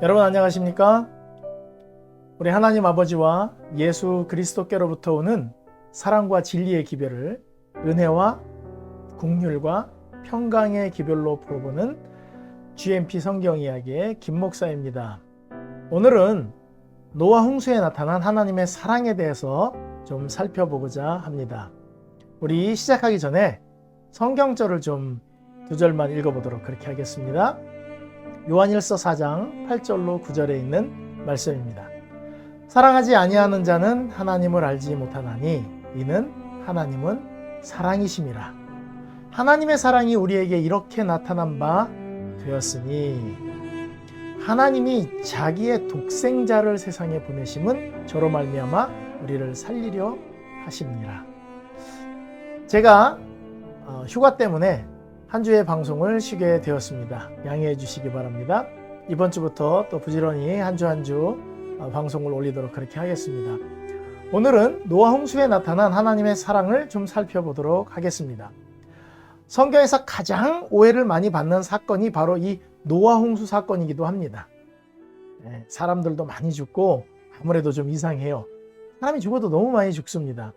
여러분 안녕하십니까? 우리 하나님 아버지와 예수 그리스도께로부터 오는 사랑과 진리의 기별을 은혜와 긍휼과 평강의 기별로 풀어보는 GMP 성경 이야기의 김 목사입니다. 오늘은 노아 홍수에 나타난 하나님의 사랑에 대해서 좀 살펴보고자 합니다. 우리 시작하기 전에 성경절을 좀 두 절만 읽어보도록 그렇게 하겠습니다. 요한일서 4장 8절로 9절에 있는 말씀입니다. 사랑하지 아니하는 자는 하나님을 알지 못하나니 이는 하나님은 사랑이심이라. 하나님의 사랑이 우리에게 이렇게 나타난 바 되었으니 하나님이 자기의 독생자를 세상에 보내심은 저로 말미암아 우리를 살리려 하심이라. 제가 휴가 때문에 한 주의 방송을 쉬게 되었습니다. 양해해 주시기 바랍니다. 이번 주부터 또 부지런히 한 주 한 주 방송을 올리도록 그렇게 하겠습니다. 오늘은 노아 홍수에 나타난 하나님의 사랑을 좀 살펴보도록 하겠습니다. 성경에서 가장 오해를 많이 받는 사건이 바로 이 노아 홍수 사건이기도 합니다. 사람들도 많이 죽고 아무래도 좀 이상해요. 사람이 죽어도 너무 많이 죽습니다.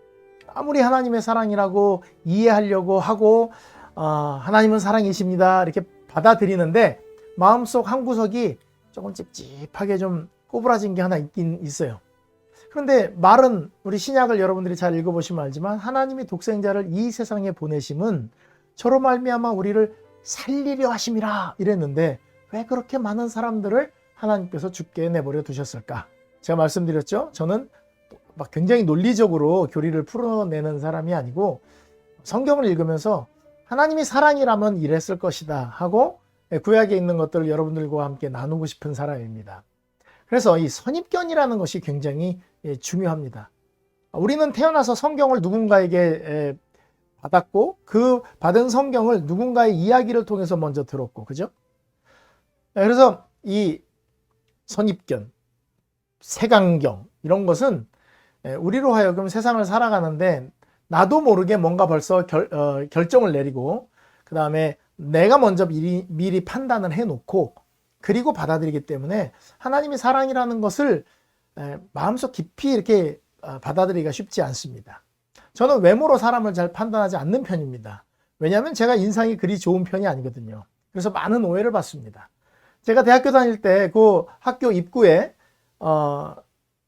아무리 하나님의 사랑이라고 이해하려고 하고 하나님은 사랑이십니다 이렇게 받아들이는데 마음속 한 구석이 조금 찝찝하게 좀 꼬부라진 게 하나 있긴 있어요. 그런데 말은 우리 신약을 여러분들이 잘 읽어보시면 알지만 하나님이 독생자를 이 세상에 보내심은 저로 말미암아 우리를 살리려 하심이라 이랬는데 왜 그렇게 많은 사람들을 하나님께서 죽게 내버려 두셨을까? 제가 말씀드렸죠. 저는 막 굉장히 논리적으로 교리를 풀어내는 사람이 아니고 성경을 읽으면서 하나님이 사랑이라면 이랬을 것이다 하고 구약에 있는 것들을 여러분들과 함께 나누고 싶은 사람입니다. 그래서 이 선입견이라는 것이 굉장히 중요합니다. 우리는 태어나서 성경을 누군가에게 받았고 그 받은 성경을 누군가의 이야기를 통해서 먼저 들었고, 그죠? 그래서 이 선입견, 색안경 이런 것은 우리로 하여금 세상을 살아가는데 나도 모르게 뭔가 벌써 결정을 내리고 그 다음에 내가 먼저 미리 판단을 해놓고 그리고 받아들이기 때문에 하나님이 사랑이라는 것을 마음속 깊이 이렇게 받아들이기가 쉽지 않습니다. 저는 외모로 사람을 잘 판단하지 않는 편입니다. 왜냐하면 제가 인상이 그리 좋은 편이 아니거든요. 그래서 많은 오해를 받습니다. 제가 대학교 다닐 때 그 학교 입구에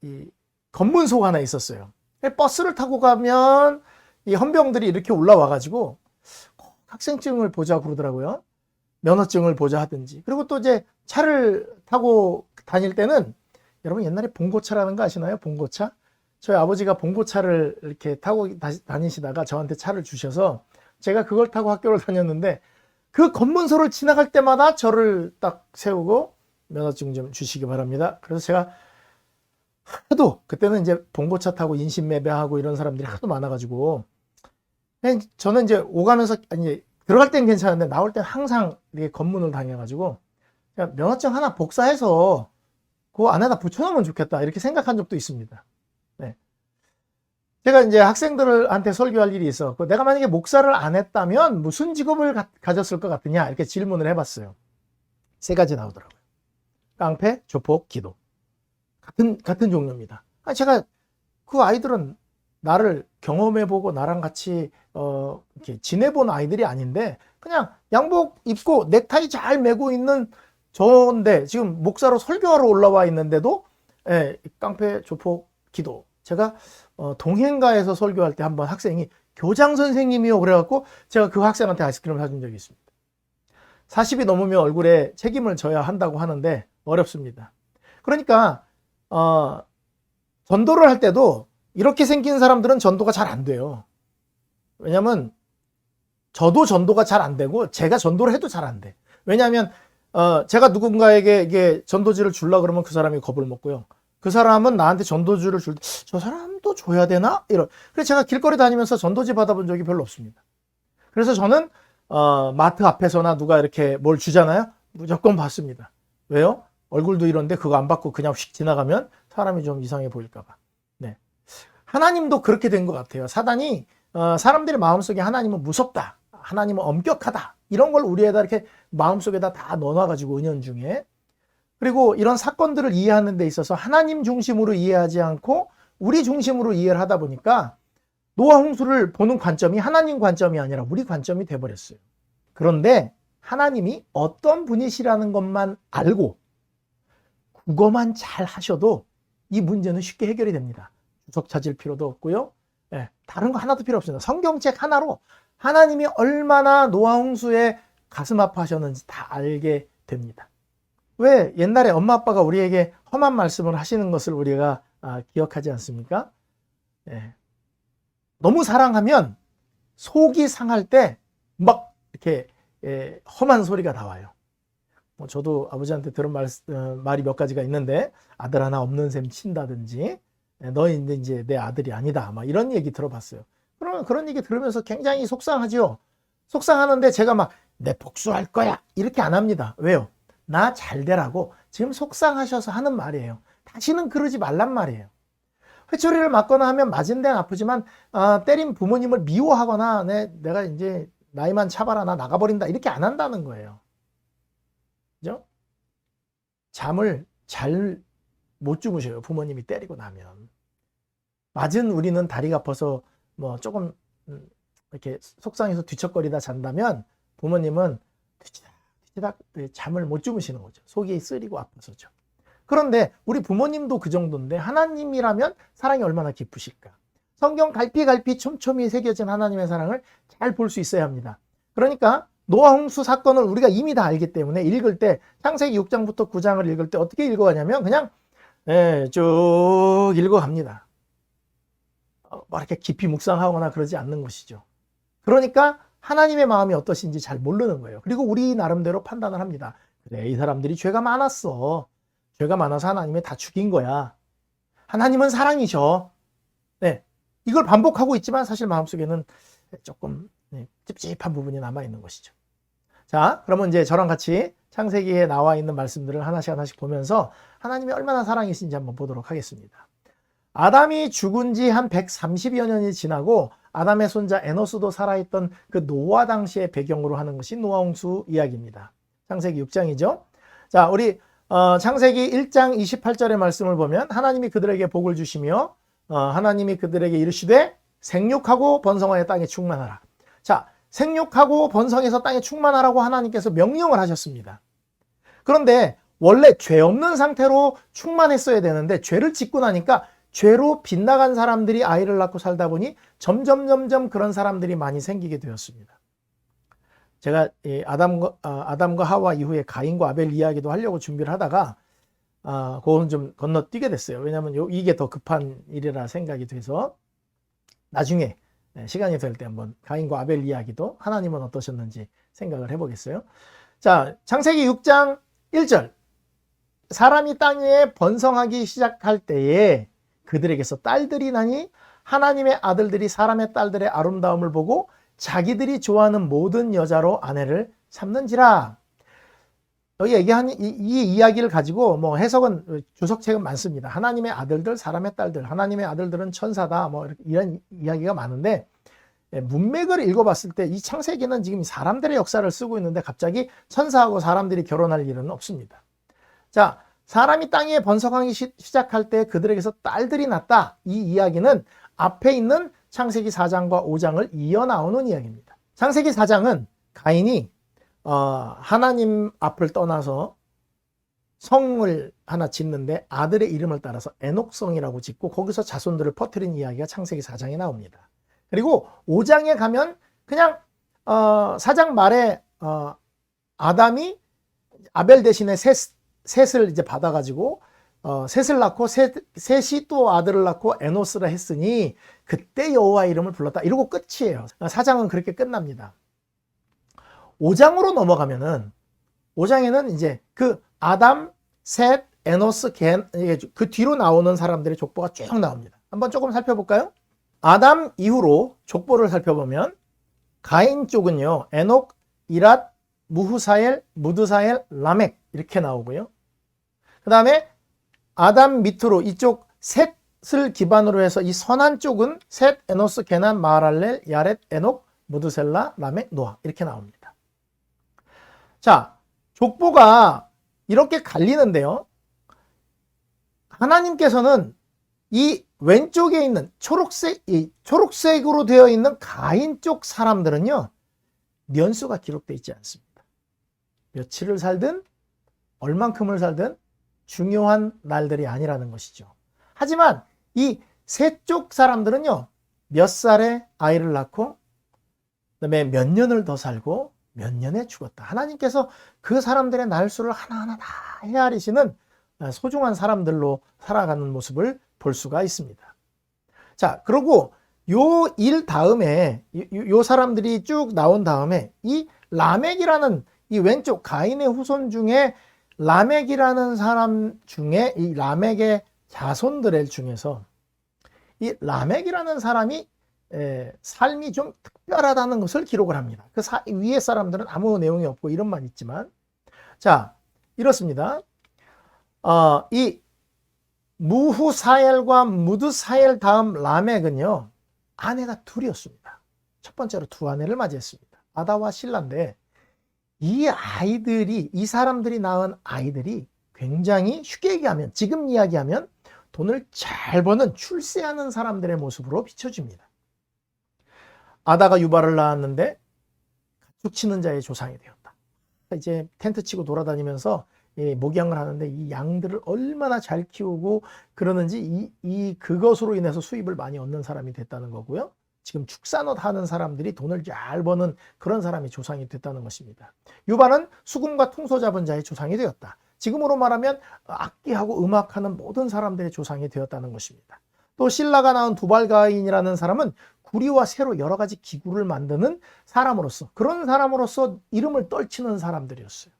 이 검문소가 하나 있었어요. 버스를 타고 가면 이 헌병들이 이렇게 올라와가지고 학생증을 보자 그러더라고요. 면허증을 보자 하든지. 그리고 또 이제 차를 타고 다닐 때는 여러분 옛날에 봉고차라는 거 아시나요? 봉고차? 저희 아버지가 봉고차를 이렇게 타고 다니시다가 저한테 차를 주셔서 제가 그걸 타고 학교를 다녔는데 그 검문소를 지나갈 때마다 저를 딱 세우고 면허증 좀 주시기 바랍니다. 그래서 제가 하도 그때는 이제 봉고차 타고 인신매매하고 이런 사람들이 하도 많아가지고 저는 이제 오가면서 아니 들어갈 땐 괜찮은데 나올 땐 항상 이렇게 검문을 당해가지고 면허증 하나 복사해서 그 안에다 붙여놓으면 좋겠다 이렇게 생각한 적도 있습니다. 네. 제가 이제 학생들한테 설교할 일이 있어. 내가 만약에 목사를 안 했다면 무슨 직업을 가졌을 것 같으냐 이렇게 질문을 해봤어요. 세 가지 나오더라고요. 깡패, 조폭, 기도. 같은 종류입니다. 제가 그 아이들은 나를 경험해보고 나랑 같이 이렇게 지내본 아이들이 아닌데 그냥 양복 입고 넥타이 잘 매고 있는 저인데 지금 목사로 설교하러 올라와 있는데도 깡패, 조폭, 기도. 제가 동행가에서 설교할 때 한번 학생이 교장 선생님이요 그래갖고 제가 그 학생한테 아이스크림을 사준 적이 있습니다. 40이 넘으면 얼굴에 책임을 져야 한다고 하는데 어렵습니다. 그러니까 전도를 할 때도 이렇게 생긴 사람들은 전도가 잘 안 돼요. 왜냐면 저도 전도가 잘 안 되고 제가 전도를 해도 잘 안 돼. 왜냐하면 제가 누군가에게 이게 전도지를 주려고 그러면 그 사람이 겁을 먹고요. 그 사람은 나한테 전도지를 줄 때 저 사람도 줘야 되나? 그래서 제가 길거리 다니면서 전도지 받아본 적이 별로 없습니다. 그래서 저는 마트 앞에서나 누가 이렇게 뭘 주잖아요. 무조건 받습니다. 왜요? 얼굴도 이런데 그거 안 받고 그냥 휙 지나가면 사람이 좀 이상해 보일까 봐. 네. 하나님도 그렇게 된 것 같아요. 사단이 사람들의 마음속에 하나님은 무섭다. 하나님은 엄격하다. 이런 걸 우리에다 이렇게 마음속에다 다 넣어놔가지고 은연중에 그리고 이런 사건들을 이해하는 데 있어서 하나님 중심으로 이해하지 않고 우리 중심으로 이해를 하다 보니까 노아 홍수를 보는 관점이 하나님 관점이 아니라 우리 관점이 돼버렸어요. 그런데 하나님이 어떤 분이시라는 것만 알고 그거만 잘 하셔도 이 문제는 쉽게 해결이 됩니다. 주석 찾을 필요도 없고요. 다른 거 하나도 필요 없습니다. 성경책 하나로 하나님이 얼마나 노아 홍수에 가슴 아파하셨는지 다 알게 됩니다. 왜 옛날에 엄마 아빠가 우리에게 험한 말씀을 하시는 것을 우리가 기억하지 않습니까? 너무 사랑하면 속이 상할 때 막 이렇게 험한 소리가 나와요. 저도 아버지한테 들은 말이 몇 가지가 있는데, 아들 하나 없는 셈 친다든지, 너는 이제 내 아들이 아니다, 막 이런 얘기 들어봤어요. 그러면 그런 얘기 들으면서 굉장히 속상하죠. 속상하는데 제가 막 내 복수할 거야 이렇게 안 합니다. 왜요? 나 잘 되라고 지금 속상하셔서 하는 말이에요. 다시는 그러지 말란 말이에요. 회초리를 맞거나 하면 맞은 데는 아프지만 때린 부모님을 미워하거나 내가 이제 나이만 차봐라 나 나가버린다 이렇게 안 한다는 거예요. 그죠? 잠을 잘 못 주무셔요. 부모님이 때리고 나면. 맞은 우리는 다리가 아파서 뭐 조금 이렇게 속상해서 뒤척거리다 잔다면 부모님은 뒤치닥 잠을 못 주무시는 거죠. 속이 쓰리고 아파서죠. 그런데 우리 부모님도 그 정도인데 하나님이라면 사랑이 얼마나 깊으실까. 성경 갈피갈피 촘촘히 새겨진 하나님의 사랑을 잘 볼 수 있어야 합니다. 그러니까 노아 홍수 사건을 우리가 이미 다 알기 때문에 읽을 때 창세기 6장부터 9장을 읽을 때 어떻게 읽어가냐면 그냥 쭉 읽어갑니다. 뭐 이렇게 깊이 묵상하거나 그러지 않는 것이죠. 그러니까 하나님의 마음이 어떠신지 잘 모르는 거예요. 그리고 우리 나름대로 판단을 합니다. 그래, 이 사람들이 죄가 많았어. 죄가 많아서 하나님이 다 죽인 거야. 하나님은 사랑이셔. 이걸 반복하고 있지만 사실 마음속에는 조금 찝찝한 부분이 남아있는 것이죠. 자, 그러면 이제 저랑 같이 창세기에 나와 있는 말씀들을 하나씩 보면서 하나님이 얼마나 사랑이신지 한번 보도록 하겠습니다. 아담이 죽은 지 한 130여 년이 지나고 아담의 손자 에노스도 살아있던 그 노아 당시의 배경으로 하는 것이 노아 홍수 이야기입니다. 창세기 6장이죠. 자, 우리 창세기 1장 28절의 말씀을 보면 하나님이 그들에게 복을 주시며 하나님이 그들에게 이르시되 생육하고 번성하여 땅에 충만하라. 자, 생육하고 번성해서 땅에 충만하라고 하나님께서 명령을 하셨습니다. 그런데 원래 죄 없는 상태로 충만했어야 되는데 죄를 짓고 나니까 죄로 빗나간 사람들이 아이를 낳고 살다 보니 점점 그런 사람들이 많이 생기게 되었습니다. 제가 아담과 하와 이후에 가인과 아벨 이야기도 하려고 준비를 하다가 그건 좀 건너뛰게 됐어요. 왜냐하면 이게 더 급한 일이라 생각이 돼서 나중에 시간이 될 때 한번 가인과 아벨 이야기도 하나님은 어떠셨는지 생각을 해보겠어요. 자, 창세기 6장 1절. 사람이 땅에 번성하기 시작할 때에 그들에게서 딸들이 나니 하나님의 아들들이 사람의 딸들의 아름다움을 보고 자기들이 좋아하는 모든 여자로 아내를 삼는지라. 여기 얘기한 이 이야기를 가지고 뭐 해석은 주석책은 많습니다. 하나님의 아들들, 사람의 딸들, 하나님의 아들들은 천사다, 뭐 이런 이야기가 많은데 문맥을 읽어봤을 때 이 창세기는 지금 사람들의 역사를 쓰고 있는데 갑자기 천사하고 사람들이 결혼할 일은 없습니다. 자, 사람이 땅에 번성하기 시작할 때 그들에게서 딸들이 났다. 이 이야기는 앞에 있는 창세기 4장과 5장을 이어나오는 이야기입니다. 창세기 4장은 가인이 하나님 앞을 떠나서 성을 하나 짓는데 아들의 이름을 따라서 에녹성이라고 짓고 거기서 자손들을 퍼뜨린 이야기가 창세기 4장에 나옵니다. 그리고 5장에 가면 그냥 4장 말에 아담이 아벨 대신에 셋을 이제 받아가지고 셋을 낳고 셋이 또 아들을 낳고 에노스라 했으니 그때 여호와 이름을 불렀다. 이러고 끝이에요. 4장은 그렇게 끝납니다. 5장으로 넘어가면은 5장에는 이제 그 아담, 셋, 에노스, 그 뒤로 나오는 사람들의 족보가 쭉 나옵니다. 한번 조금 살펴볼까요? 아담 이후로 족보를 살펴보면 가인 쪽은요, 에녹, 이랏, 무후사엘, 무드사엘, 라멕 이렇게 나오고요. 그 다음에 아담 밑으로 이쪽 셋을 기반으로 해서 이 선한 쪽은 셋, 에노스, 게난, 마하랄렐, 야렛, 에녹, 무드셀라, 라멕, 노아 이렇게 나옵니다. 자, 족보가 이렇게 갈리는데요. 하나님께서는 이 왼쪽에 있는 초록색으로 되어 있는 가인 쪽 사람들은요, 년수가 기록되어 있지 않습니다. 며칠을 살든 얼만큼을 살든 중요한 날들이 아니라는 것이죠. 하지만 이 세 쪽 사람들은요, 몇 살에 아이를 낳고 그다음에 몇 년을 더 살고 몇 년에 죽었다. 하나님께서 그 사람들의 날수를 하나하나 다 헤아리시는 소중한 사람들로 살아가는 모습을 볼 수가 있습니다. 자, 그리고 요 일 다음에 요 사람들이 쭉 나온 다음에 이 라멕이라는 이 왼쪽 가인의 후손 중에 라멕이라는 사람 중에 이 라멕의 자손들 중에서 이 라멕이라는 사람이 삶이 좀 특별하다는 것을 기록을 합니다. 그 위에 사람들은 아무 내용이 없고 이런만 있지만, 자, 이렇습니다. 이 무후사엘과 무드사엘 다음 라멕은요, 아내가 둘이었습니다. 첫 번째로 두 아내를 맞이했습니다. 아다와 실라인데, 이 사람들이 낳은 아이들이 굉장히 쉽게 얘기하면, 지금 이야기하면 돈을 잘 버는 출세하는 사람들의 모습으로 비춰집니다. 아다가 유발을 낳았는데 가축 치는 자의 조상이 되었다. 이제 텐트 치고 돌아다니면서 목양을 하는데 이 양들을 얼마나 잘 키우고 그러는지 그것으로 인해서 수입을 많이 얻는 사람이 됐다는 거고요. 지금 축산업 하는 사람들이 돈을 잘 버는 그런 사람이 조상이 됐다는 것입니다. 유발은 수금과 통소 잡은 자의 조상이 되었다. 지금으로 말하면 악기하고 음악하는 모든 사람들의 조상이 되었다는 것입니다. 또 실라가 낳은 두발가인이라는 사람은 구리와 쇠로 여러 가지 기구를 만드는 사람으로서, 그런 사람으로서 이름을 떨치는 사람들이었어요.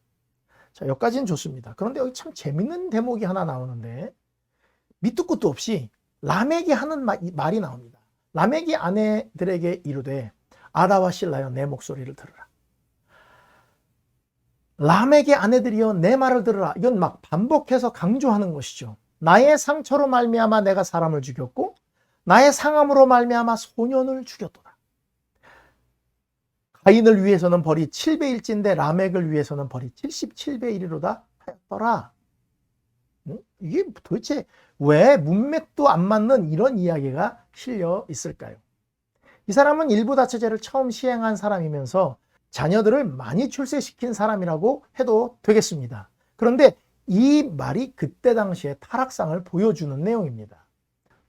자, 여기까지는 좋습니다. 그런데 여기 참 재밌는 대목이 하나 나오는데, 밑도 끝도 없이 라멕이 하는 말이 나옵니다. 라멕이 아내들에게 이르되 아다와 실라여 내 목소리를 들으라. 라멕의 아내들이여 내 말을 들으라. 이건 막 반복해서 강조하는 것이죠. 나의 상처로 말미암아 내가 사람을 죽였고 나의 상함으로 말미암아 소년을 죽였도다. 가인을 위해서는 벌이 7배일진데 라멕을 위해서는 벌이 77배이리로다 하였더라. 이게 도대체 왜 문맥도 안 맞는 이런 이야기가 실려 있을까요? 이 사람은 일부다처제를 처음 시행한 사람이면서 자녀들을 많이 출세시킨 사람이라고 해도 되겠습니다. 그런데 이 말이 그때 당시의 타락상을 보여주는 내용입니다.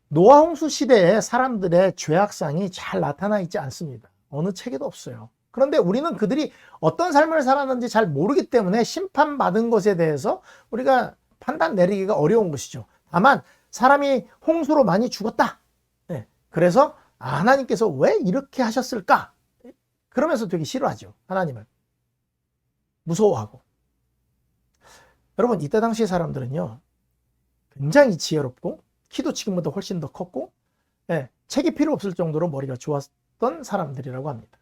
노아 홍수 시대에 사람들의 죄악상이 잘 나타나 있지 않습니다. 어느 책에도 없어요. 그런데 우리는 그들이 어떤 삶을 살았는지 잘 모르기 때문에 심판받은 것에 대해서 우리가 판단 내리기가 어려운 것이죠. 다만 사람이 홍수로 많이 죽었다. 네. 그래서 하나님께서 왜 이렇게 하셨을까? 그러면서 되게 싫어하죠. 하나님을. 무서워하고. 여러분, 이때 당시 사람들은요, 굉장히 지혜롭고 키도 지금보다 훨씬 더 컸고 책이 필요 없을 정도로 머리가 좋았던 사람들이라고 합니다.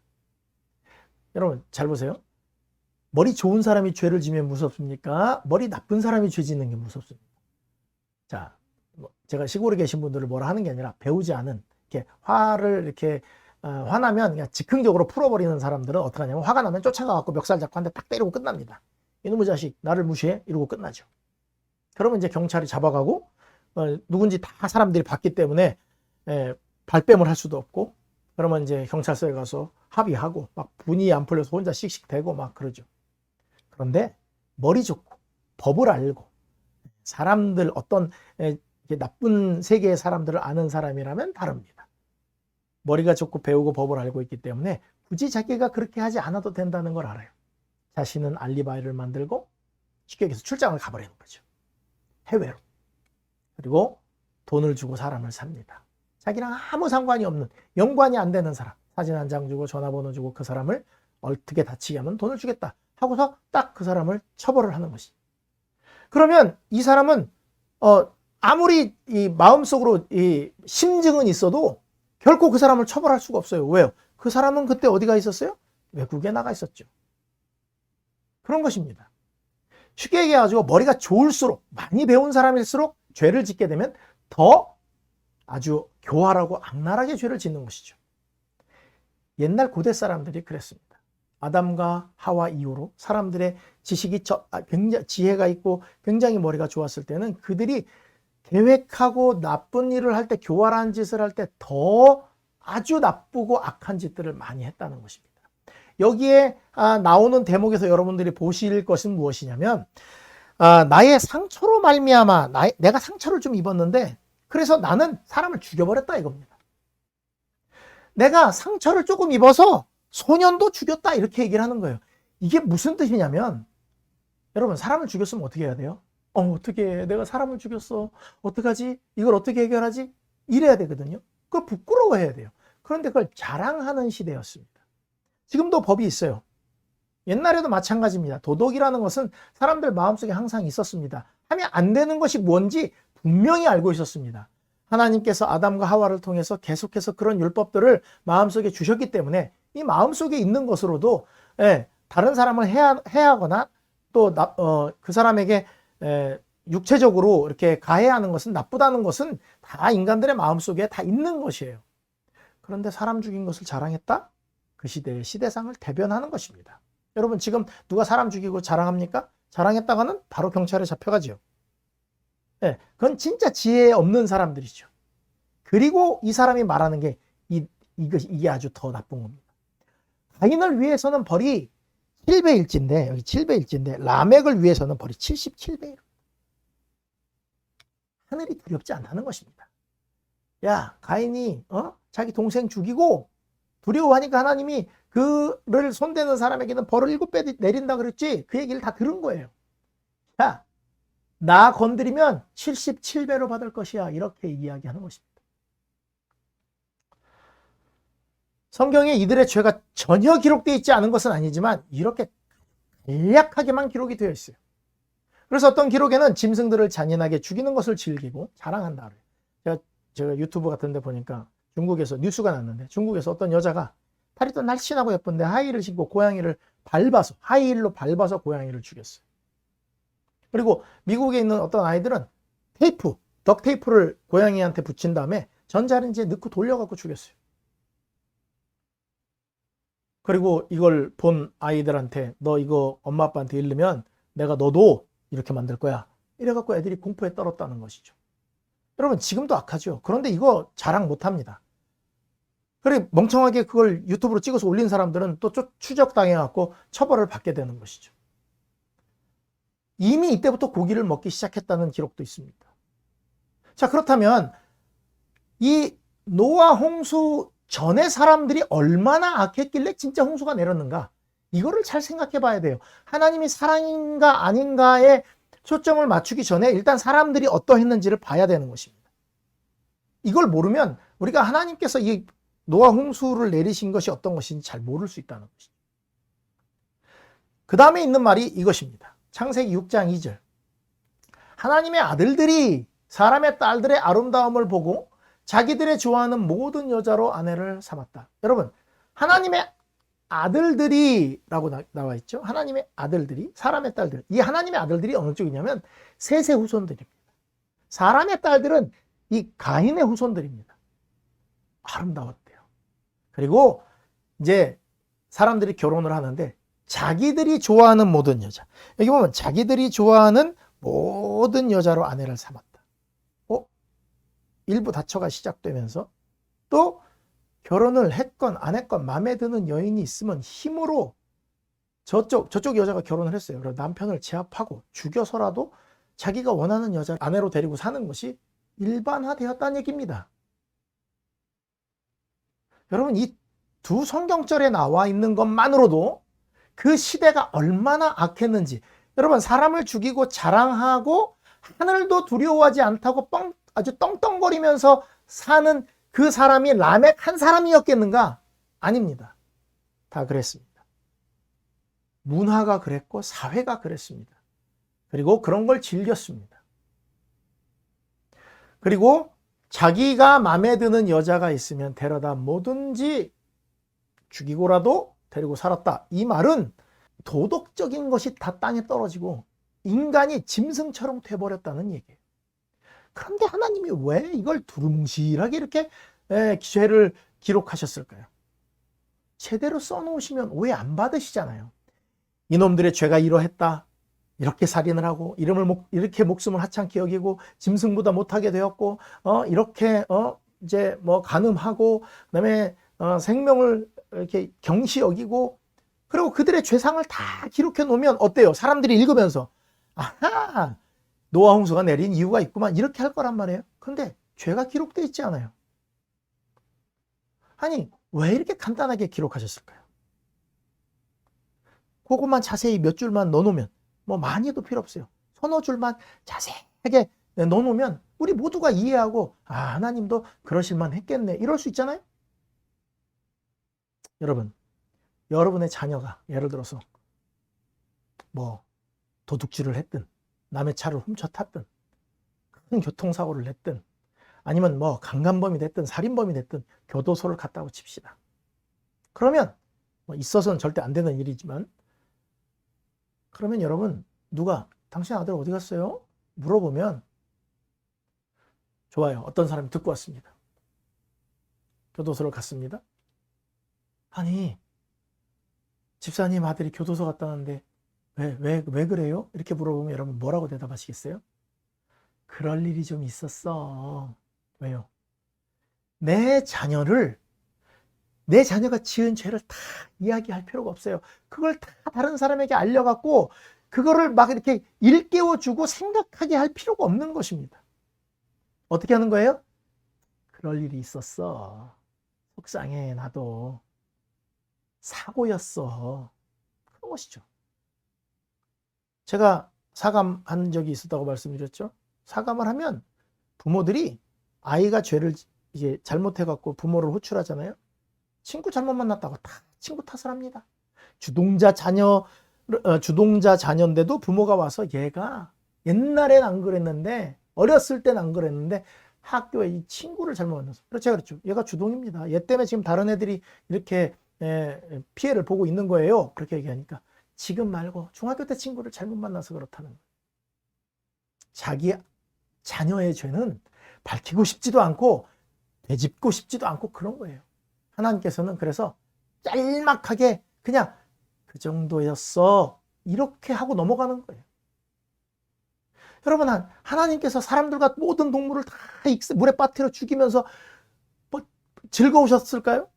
여러분 잘 보세요. 머리 좋은 사람이 죄를 지면 무섭습니까? 머리 나쁜 사람이 죄 짓는 게 무섭습니다. 자, 제가 시골에 계신 분들을 뭐라 하는 게 아니라 배우지 않은, 이렇게 화를 이렇게 화나면 그냥 즉흥적으로 풀어버리는 사람들은 어떻게 하냐면, 화가 나면 쫓아가갖고 멱살 잡고 한 대 딱 때리고 끝납니다. 이놈의 자식 나를 무시해? 이러고 끝나죠. 그러면 이제 경찰이 잡아가고 누군지 다 사람들이 봤기 때문에 발뺌을 할 수도 없고, 그러면 이제 경찰서에 가서 합의하고 막 분이 안 풀려서 혼자 씩씩대고 막 그러죠. 그런데 머리 좋고 법을 알고 사람들, 어떤 나쁜 세계의 사람들을 아는 사람이라면 다릅니다. 머리가 좋고 배우고 법을 알고 있기 때문에 굳이 자기가 그렇게 하지 않아도 된다는 걸 알아요. 자신은 알리바이를 만들고 쉽게 얘기해서 출장을 가버리는 거죠. 해외로. 그리고 돈을 주고 사람을 삽니다. 자기랑 아무 상관이 없는, 연관이 안 되는 사람, 사진 한 장 주고 전화번호 주고 그 사람을 어떻게 다치게 하면 돈을 주겠다 하고서 딱 그 사람을 처벌을 하는 것이. 그러면 이 사람은 아무리 이 마음속으로 이 심증은 있어도 결코 그 사람을 처벌할 수가 없어요. 왜요? 그 사람은 그때 어디가 있었어요? 외국에 나가 있었죠. 그런 것입니다. 쉽게 얘기해가지고 머리가 좋을수록, 많이 배운 사람일수록 죄를 짓게 되면 더 아주 교활하고 악랄하게 죄를 짓는 것이죠. 옛날 고대 사람들이 그랬습니다. 아담과 하와 이후로 사람들의 지식이 굉장히 지혜가 있고 굉장히 머리가 좋았을 때는 그들이 계획하고 나쁜 일을 할 때, 교활한 짓을 할 때 더 아주 나쁘고 악한 짓들을 많이 했다는 것입니다. 여기에 나오는 대목에서 여러분들이 보실 것은 무엇이냐면, 나의 상처로 말미암아 내가 상처를 좀 입었는데 그래서 나는 사람을 죽여버렸다 이겁니다. 내가 상처를 조금 입어서 소년도 죽였다 이렇게 얘기를 하는 거예요. 이게 무슨 뜻이냐면, 여러분 사람을 죽였으면 어떻게 해야 돼요? 어떻게 해? 내가 사람을 죽였어. 어떡하지? 이걸 어떻게 해결하지? 이래야 되거든요. 그걸 부끄러워해야 돼요. 그런데 그걸 자랑하는 시대였습니다. 지금도 법이 있어요. 옛날에도 마찬가지입니다. 도덕이라는 것은 사람들 마음속에 항상 있었습니다. 하면 안 되는 것이 뭔지 분명히 알고 있었습니다. 하나님께서 아담과 하와를 통해서 계속해서 그런 율법들을 마음속에 주셨기 때문에 이 마음속에 있는 것으로도 다른 사람을 해하거나 또 그 사람에게 육체적으로 이렇게 가해하는 것은, 나쁘다는 것은 다 인간들의 마음속에 다 있는 것이에요. 그런데 사람 죽인 것을 자랑했다? 그 시대의 시대상을 대변하는 것입니다. 여러분 지금 누가 사람 죽이고 자랑합니까? 자랑했다가는 바로 경찰에 잡혀가죠. 그건 진짜 지혜 없는 사람들이죠. 그리고 이 사람이 말하는 게 이게 아주 더 나쁜 겁니다. 가인을 위해서는 벌이 7배일진데, 여기 7배일진데 라멕을 위해서는 벌이 77배예요. 하늘이 두렵지 않다는 것입니다. 야, 가인이 자기 동생 죽이고 두려워하니까 하나님이 그를 손대는 사람에게는 벌을 7배 내린다 그랬지. 그 얘기를 다 들은 거예요. 야, 나 건드리면 77배로 받을 것이야. 이렇게 이야기하는 것입니다. 성경에 이들의 죄가 전혀 기록되어 있지 않은 것은 아니지만 이렇게 간략하게만 기록이 되어 있어요. 그래서 어떤 기록에는 짐승들을 잔인하게 죽이는 것을 즐기고 자랑한다. 제가 유튜브 같은 데 보니까 중국에서 뉴스가 났는데, 중국에서 어떤 여자가 팔이 또 날씬하고 예쁜데 하이힐을 신고 하이힐로 밟아서 고양이를 죽였어요. 그리고 미국에 있는 어떤 아이들은 덕테이프를 고양이한테 붙인 다음에 전자레인지에 넣고 돌려갖고 죽였어요. 그리고 이걸 본 아이들한테 너 이거 엄마 아빠한테 잃으면 내가 너도 이렇게 만들 거야. 이래갖고 애들이 공포에 떨었다는 것이죠. 여러분 지금도 악하죠. 그런데 이거 자랑 못합니다. 그래 멍청하게 그걸 유튜브로 찍어서 올린 사람들은 또 추적당해갖고 처벌을 받게 되는 것이죠. 이미 이때부터 고기를 먹기 시작했다는 기록도 있습니다. 자, 그렇다면 이 노아 홍수 전에 사람들이 얼마나 악했길래 진짜 홍수가 내렸는가? 이거를 잘 생각해 봐야 돼요. 하나님이 사랑인가 아닌가에 초점을 맞추기 전에 일단 사람들이 어떠했는지를 봐야 되는 것입니다. 이걸 모르면 우리가 하나님께서 이 노아 홍수를 내리신 것이 어떤 것인지 잘 모를 수 있다는 것이죠. 그 다음에 있는 말이 이것입니다. 창세기 6장 2절. 하나님의 아들들이 사람의 딸들의 아름다움을 보고 자기들의 좋아하는 모든 여자로 아내를 삼았다. 여러분, 하나님의 아들들이 라고 나와 있죠. 하나님의 아들들이, 사람의 딸들. 이 하나님의 아들들이 어느 쪽이냐면 셋의 후손들입니다. 사람의 딸들은 이 가인의 후손들입니다. 아름다웠대요. 그리고 이제 사람들이 결혼을 하는데 자기들이 좋아하는 모든 여자. 여기 보면 자기들이 좋아하는 모든 여자로 아내를 삼았다. 일부 다처가 시작되면서 또 결혼을 했건 안 했건 마음에 드는 여인이 있으면 힘으로 저쪽 여자가 결혼을 했어요. 그래서 남편을 제압하고 죽여서라도 자기가 원하는 여자를 아내로 데리고 사는 것이 일반화되었다는 얘기입니다. 여러분 이 두 성경절에 나와 있는 것만으로도 그 시대가 얼마나 악했는지, 여러분 사람을 죽이고 자랑하고 하늘도 두려워하지 않다고 아주 떵떵거리면서 사는 그 사람이 라멕 한 사람이었겠는가? 아닙니다. 다 그랬습니다. 문화가 그랬고 사회가 그랬습니다. 그리고 그런 걸 즐겼습니다. 그리고 자기가 마음에 드는 여자가 있으면 데려다 뭐든지 죽이고라도 데리고 살았다. 이 말은 도덕적인 것이 다 땅에 떨어지고 인간이 짐승처럼 돼버렸다는 얘기예요. 그런데 하나님이 왜 이걸 두루뭉실하게 이렇게 죄를 기록하셨을까요? 제대로 써놓으시면 오해 안 받으시잖아요. 이놈들의 죄가 이러했다. 이렇게 살인을 하고 이렇게 목숨을 하찮게 여기고 짐승보다 못하게 되었고 이렇게 이제 뭐 간음하고 그다음에 생명을 이렇게 경시 여기고 그리고 그들의 죄상을 다 기록해 놓으면 어때요? 사람들이 읽으면서 아하 노아 홍수가 내린 이유가 있구만 이렇게 할 거란 말이에요. 그런데 죄가 기록되어 있지 않아요. 아니 왜 이렇게 간단하게 기록하셨을까요? 그것만 자세히 몇 줄만 넣어놓으면 뭐 많이도 필요 없어요. 서너 줄만 자세하게 넣어놓으면 우리 모두가 이해하고 하나님도 그러실만 했겠네 이럴 수 있잖아요. 여러분, 여러분의 자녀가 예를 들어서 뭐 도둑질을 했든 남의 차를 훔쳐 탔든 큰 교통사고를 냈든 아니면 뭐 강간범이 됐든 살인범이 됐든 교도소를 갔다고 칩시다. 그러면 뭐 있어서는 절대 안 되는 일이지만 그러면 여러분 누가 당신 아들 어디 갔어요? 물어보면 좋아요. 어떤 사람이 듣고 왔습니다. 교도소를 갔습니다. 아니 집사님 아들이 교도소 갔다는데 왜 그래요? 이렇게 물어보면 여러분 뭐라고 대답하시겠어요? 그럴 일이 좀 있었어. 왜요? 내 자녀가 지은 죄를 다 이야기할 필요가 없어요. 그걸 다 다른 사람에게 알려갖고 그거를 막 이렇게 일깨워주고 생각하게 할 필요가 없는 것입니다. 어떻게 하는 거예요? 그럴 일이 있었어. 속상해 나도. 사고였어. 그런 것이죠. 제가 사감한 적이 있었다고 말씀드렸죠. 사감을 하면 부모들이 아이가 죄를 이제 잘못해갖고 부모를 호출하잖아요. 친구 잘못 만났다고 다 친구 탓을 합니다. 주동자 자녀인데도 부모가 와서 얘가 옛날엔 안 그랬는데 어렸을 땐 안 그랬는데 학교에 이 친구를 잘못 만났어. 그래서 제가 그랬죠. 얘가 주동입니다. 얘 때문에 지금 다른 애들이 이렇게 피해를 보고 있는 거예요. 그렇게 얘기하니까 지금 말고 중학교 때 친구를 잘못 만나서 그렇다는 거예요. 자기 자녀의 죄는 밝히고 싶지도 않고 되짚고 싶지도 않고 그런 거예요. 하나님께서는 그래서 짤막하게 그냥 그 정도였어 이렇게 하고 넘어가는 거예요. 여러분 하나님께서 사람들과 모든 동물을 다 물에 빠뜨려 죽이면서 뭐 즐거우셨을까요?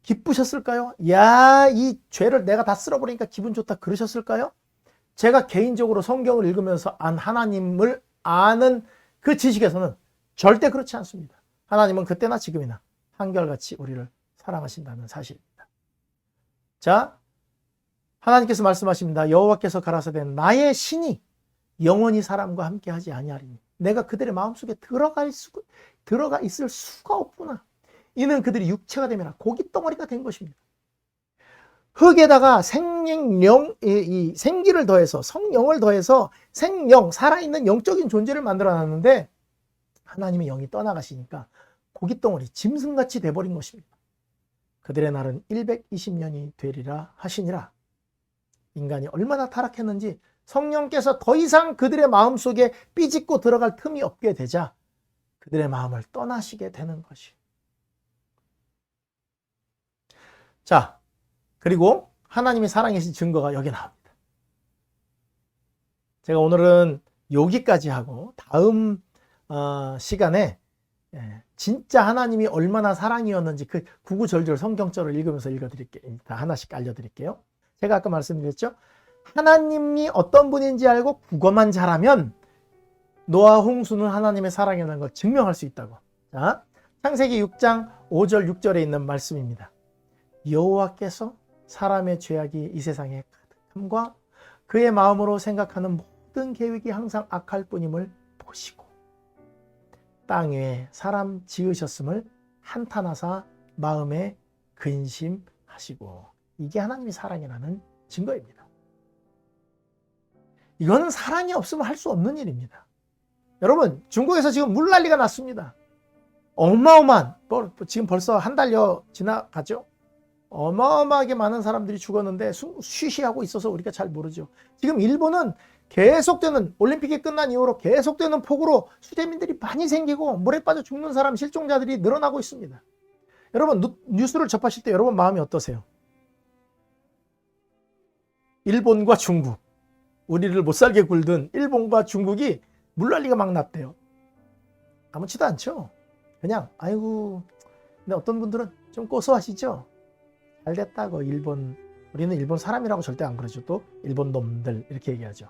기쁘셨을까요? 야, 이 죄를 내가 다 쓸어버리니까 기분 좋다 그러셨을까요? 제가 개인적으로 성경을 읽으면서 하나님을 아는 그 지식에서는 절대 그렇지 않습니다. 하나님은 그때나 지금이나 한결같이 우리를 사랑하신다는 사실입니다. 자, 하나님께서 말씀하십니다. 여호와께서 가라사대 나의 신이 영원히 사람과 함께 하지 아니하리니 내가 그들의 마음속에 들어가 있을 수가 없구나. 이는 그들이 육체가 되면 고깃덩어리가 된 것입니다. 흙에다가 이 생기를 더해서 성령을 더해서 생영, 살아있는 영적인 존재를 만들어놨는데 하나님의 영이 떠나가시니까 고깃덩어리, 짐승같이 돼버린 것입니다. 그들의 날은 120년이 되리라 하시니라. 인간이 얼마나 타락했는지 성령께서 더 이상 그들의 마음속에 삐짓고 들어갈 틈이 없게 되자 그들의 마음을 떠나시게 되는 것이. 자, 그리고 하나님의 사랑이신 증거가 여기 나옵니다. 제가 오늘은 여기까지 하고 다음 시간에 진짜 하나님이 얼마나 사랑이었는지 그 구구절절 성경절을 읽으면서 읽어드릴게요. 다 하나씩 알려드릴게요. 제가 아까 말씀드렸죠. 하나님이 어떤 분인지 알고 국어만 잘하면 노아 홍수는 하나님의 사랑이라는 걸 증명할 수 있다고. 자, 창세기 6장 5절 6절에 있는 말씀입니다. 여호와께서 사람의 죄악이 이 세상에 가득함과 그의 마음으로 생각하는 모든 계획이 항상 악할 뿐임을 보시고 땅 위에 사람 지으셨음을 한탄하사 마음에 근심하시고. 이게 하나님의 사랑이라는 증거입니다. 이거는 사랑이 없으면 할 수 없는 일입니다. 여러분 중국에서 지금 물난리가 났습니다. 어마어마한 지금 벌써 한 달여 지나가죠. 어마어마하게 많은 사람들이 죽었는데 쉬쉬하고 있어서 우리가 잘 모르죠. 지금 일본은 계속되는 올림픽이 끝난 이후로 계속되는 폭우로 수재민들이 많이 생기고 물에 빠져 죽는 사람 실종자들이 늘어나고 있습니다. 여러분 뉴스를 접하실 때 여러분 마음이 어떠세요? 일본과 중국, 우리를 못 살게 굴든 일본과 중국이 물난리가 막 났대요. 아무렇지도 않죠. 그냥 아이고, 근데 어떤 분들은 좀 고소하시죠. 잘 됐다고 일본, 우리는 일본 사람이라고 절대 안 그러죠. 또 일본 놈들 이렇게 얘기하죠.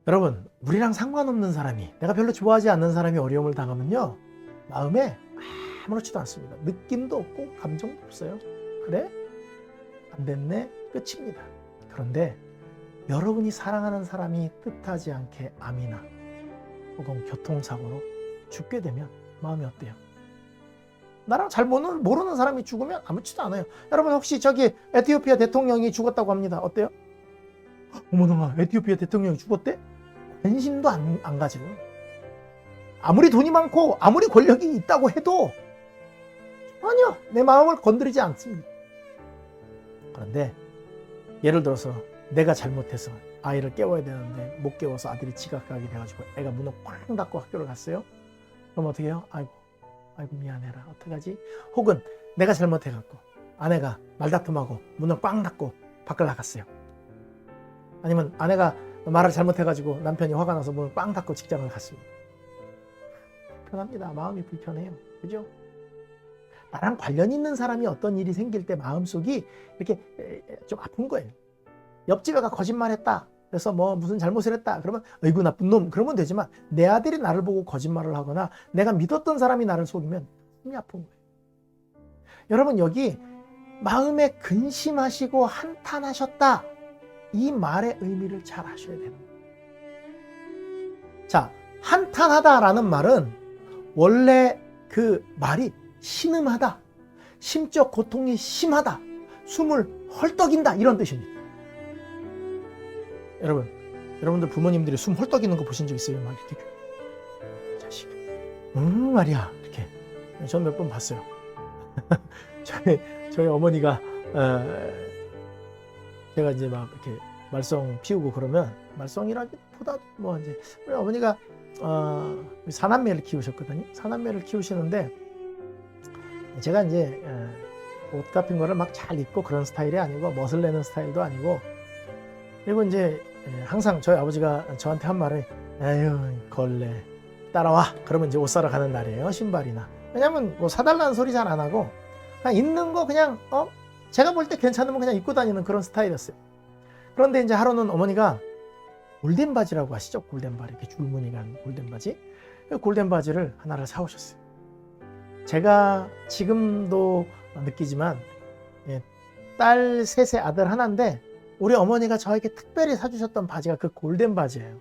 여러분, 우리랑 상관없는 사람이, 내가 별로 좋아하지 않는 사람이 어려움을 당하면요, 마음에 아무렇지도 않습니다. 느낌도 없고 감정도 없어요. 그래? 안 됐네? 끝입니다. 그런데 여러분이 사랑하는 사람이 뜻하지 않게 암이나 혹은 교통사고로 죽게 되면 마음이 어때요? 나랑 잘 모르는 사람이 죽으면 아무렇지도 않아요. 여러분, 혹시 저기 에티오피아 대통령이 죽었다고 합니다. 어때요? 어머나, 에티오피아 대통령이 죽었대? 관심도 안 가지고. 아무리 돈이 많고 아무리 권력이 있다고 해도 전혀 내 마음을 건드리지 않습니다. 그런데 예를 들어서 내가 잘못해서 아이를 깨워야 되는데 못 깨워서 아들이 지각하게 돼가지고 애가 문을 쾅 닫고 학교를 갔어요. 그럼 어떻게 해요? 아이고 미안해라, 어떡하지? 혹은 내가 잘못해갖고 아내가 말다툼하고 문을 꽝 닫고 밖을 나갔어요. 아니면 아내가 말을 잘못해가지고 남편이 화가 나서 문을 꽝 닫고 직장을 갔습니다. 불편합니다. 마음이 불편해요. 그죠? 나랑 관련 있는 사람이 어떤 일이 생길 때 마음속이 이렇게 좀 아픈 거예요. 옆집에 가 거짓말했다. 그래서 뭐 무슨 잘못을 했다. 그러면 어이구 나쁜 놈. 그러면 되지만 내 아들이 나를 보고 거짓말을 하거나 내가 믿었던 사람이 나를 속이면 힘이 아픈 거예요. 여러분, 여기 마음에 근심하시고 한탄하셨다. 이 말의 의미를 잘 아셔야 되는 거예요. 자, 한탄하다라는 말은 원래 그 말이 신음하다, 심적 고통이 심하다, 숨을 헐떡인다, 이런 뜻입니다. 여러분들 부모님들이 숨 헐떡이는 거 보신 적 있어요? 막 이렇게 자식, 말이야, 이렇게. 전 몇 번 봤어요. 저희 어머니가 제가 이제 막 이렇게 말썽 피우고 그러면, 말썽이라기보다 뭐 이제 우리 어머니가 사남매를 키우셨거든요. 사남매를 키우시는데 제가 이제 옷 같은 거를 막 잘 입고 그런 스타일이 아니고 멋을 내는 스타일도 아니고, 그리고 이제 항상 저희 아버지가 저한테 한 말을, 에휴 걸레 따라와, 그러면 이제 옷 사러 가는 날이에요. 신발이나. 왜냐면 뭐 사달라는 소리 잘 안 하고 그냥 있는 거 그냥 제가 볼 때 괜찮으면 그냥 입고 다니는 그런 스타일이었어요. 그런데 이제 하루는 어머니가 골덴 바지라고 아시죠? 골덴 바지, 이렇게 줄무늬 간 골덴 바지, 골덴 바지를 하나를 사오셨어요. 제가 지금도 느끼지만 딸 셋의 아들 하나인데 우리 어머니가 저에게 특별히 사주셨던 바지가 그 골덴 바지예요.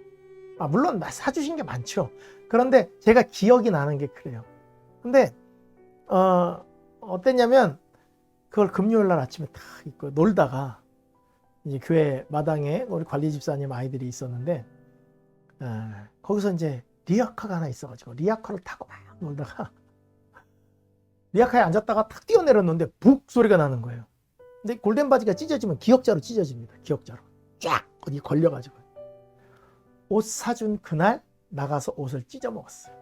물론 사주신 게 많죠. 그런데 제가 기억이 나는 게 그래요. 근데 어땠냐면 그걸 금요일 날 아침에 딱 입고 놀다가 이제 교회 마당에 우리 관리 집사님 아이들이 있었는데 거기서 이제 리아카가 하나 있어가지고 리아카를 타고 막 놀다가 리아카에 앉았다가 탁 뛰어내렸는데 북 소리가 나는 거예요. 근데 골덴 바지가 찢어지면 기역자로 찢어집니다. 기역자로 쫙 어디 걸려가지고 옷 사준 그날 나가서 옷을 찢어 먹었어요.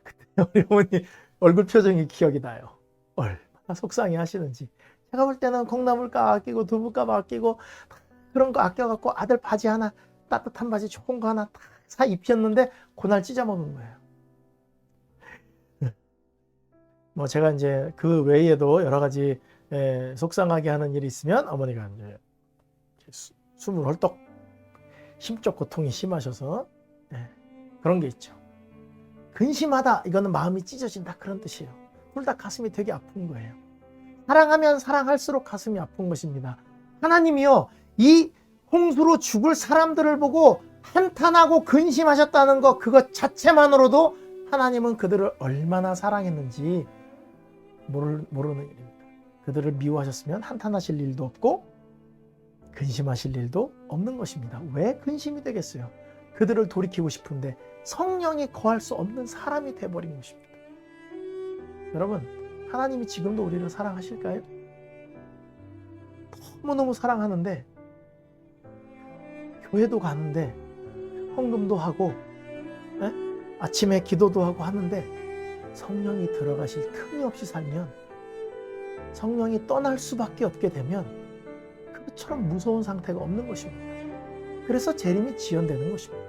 그때 우리 어머니 얼굴 표정이 기억이 나요. 얼마나 속상해 하시는지. 제가 볼 때는 콩나물값 아끼고 두부값 아끼고 그런 거 아껴갖고 아들 바지 하나, 따뜻한 바지 좋은 거 하나 사 입혔는데 그날 찢어 먹은 거예요. 뭐 제가 이제 그 외에도 여러 가지 속상하게 하는 일이 있으면 어머니가 이제 숨을 헐떡, 심적 고통이 심하셔서 그런 게 있죠. 근심하다, 이거는 마음이 찢어진다, 그런 뜻이에요. 둘 다 가슴이 되게 아픈 거예요. 사랑하면 사랑할수록 가슴이 아픈 것입니다. 하나님이요, 이 홍수로 죽을 사람들을 보고 한탄하고 근심하셨다는 것, 그것 자체만으로도 하나님은 그들을 얼마나 사랑했는지 모르는 일입니다. 그들을 미워하셨으면 한탄하실 일도 없고 근심하실 일도 없는 것입니다. 왜 근심이 되겠어요? 그들을 돌이키고 싶은데 성령이 거할 수 없는 사람이 되어버린 것입니다. 여러분, 하나님이 지금도 우리를 사랑하실까요? 너무너무 사랑하는데, 교회도 가는데 헌금도 하고 아침에 기도도 하고 하는데 성령이 들어가실 틈이 없이 살면 성령이 떠날 수밖에 없게 되면 그것처럼 무서운 상태가 없는 것입니다. 그래서 재림이 지연되는 것입니다.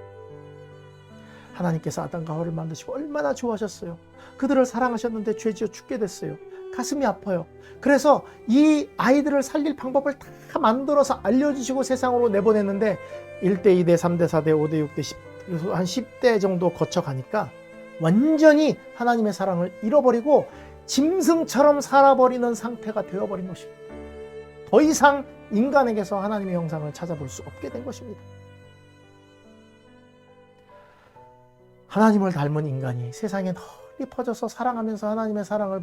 하나님께서 아담과 하와를 만드시고 얼마나 좋아하셨어요. 그들을 사랑하셨는데 죄지어 죽게 됐어요. 가슴이 아파요. 그래서 이 아이들을 살릴 방법을 다 만들어서 알려주시고 세상으로 내보냈는데 1대, 2대, 3대, 4대, 5대, 6대, 10, 한 10대 정도 거쳐가니까 완전히 하나님의 사랑을 잃어버리고 짐승처럼 살아버리는 상태가 되어버린 것입니다. 더 이상 인간에게서 하나님의 형상을 찾아볼 수 없게 된 것입니다. 하나님을 닮은 인간이 세상에 널리 퍼져서 사랑하면서 하나님의 사랑을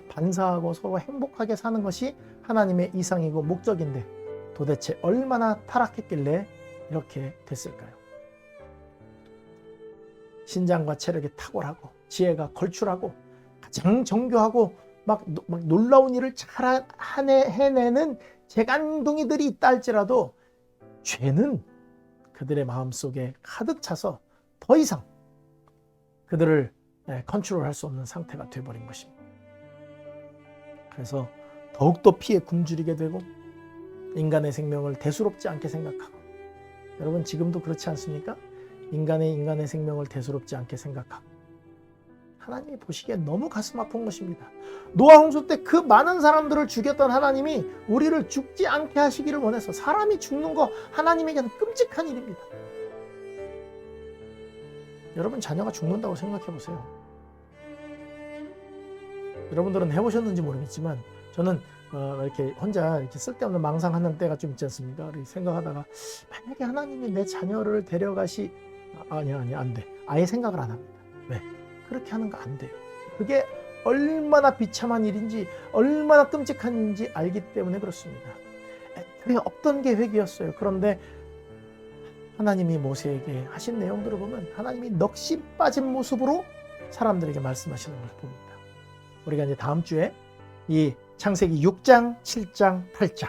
반사하고 서로 행복하게 사는 것이 하나님의 이상이고 목적인데 도대체 얼마나 타락했길래 이렇게 됐을까요? 신장과 체력이 탁월하고 지혜가 걸출하고 가장 정교하고 막 놀라운 일을 잘 해내는 재간둥이들이 있다 할지라도 죄는 그들의 마음속에 가득 차서 더 이상 그들을 컨트롤할 수 없는 상태가 되어버린 것입니다. 그래서 더욱더 피에 굶주리게 되고 인간의 생명을 대수롭지 않게 생각하고, 여러분 지금도 그렇지 않습니까? 인간의 생명을 대수롭지 않게 생각하고 하나님이 보시기에 너무 가슴 아픈 것입니다. 노아 홍수 때 그 많은 사람들을 죽였던 하나님이 우리를 죽지 않게 하시기를 원해서, 사람이 죽는 거 하나님에게는 끔찍한 일입니다. 여러분 자녀가 죽는다고 생각해 보세요. 여러분들은 해보셨는지 모르겠지만 저는 이렇게 혼자 이렇게 쓸데없는 망상하는 때가 좀 있지 않습니까? 이렇게 생각하다가 만약에 하나님이 내 자녀를 데려가시 아니 안 돼. 아예 생각을 안 합니다. 왜? 그렇게 하는 거 안 돼요. 그게 얼마나 비참한 일인지 얼마나 끔찍한 일인지 알기 때문에 그렇습니다. 그게 없던 계획이었어요. 그런데 하나님이 모세에게 하신 내용들을 보면 하나님이 넋이 빠진 모습으로 사람들에게 말씀하시는 걸 봅니다. 우리가 이제 다음 주에 이 창세기 6장, 7장, 8장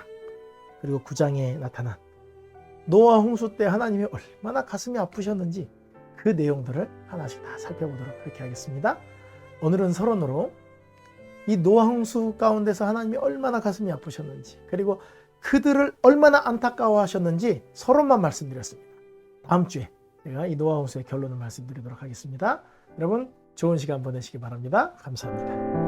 그리고 9장에 나타난 노아 홍수 때 하나님이 얼마나 가슴이 아프셨는지 그 내용들을 하나씩 다 살펴보도록 그렇게 하겠습니다. 오늘은 서론으로 이 노아 홍수 가운데서 하나님이 얼마나 가슴이 아프셨는지, 그리고 그들을 얼마나 안타까워하셨는지 서론만 말씀드렸습니다. 다음 주에 제가 이 노아 홍수의 결론을 말씀드리도록 하겠습니다. 여러분 좋은 시간 보내시기 바랍니다. 감사합니다.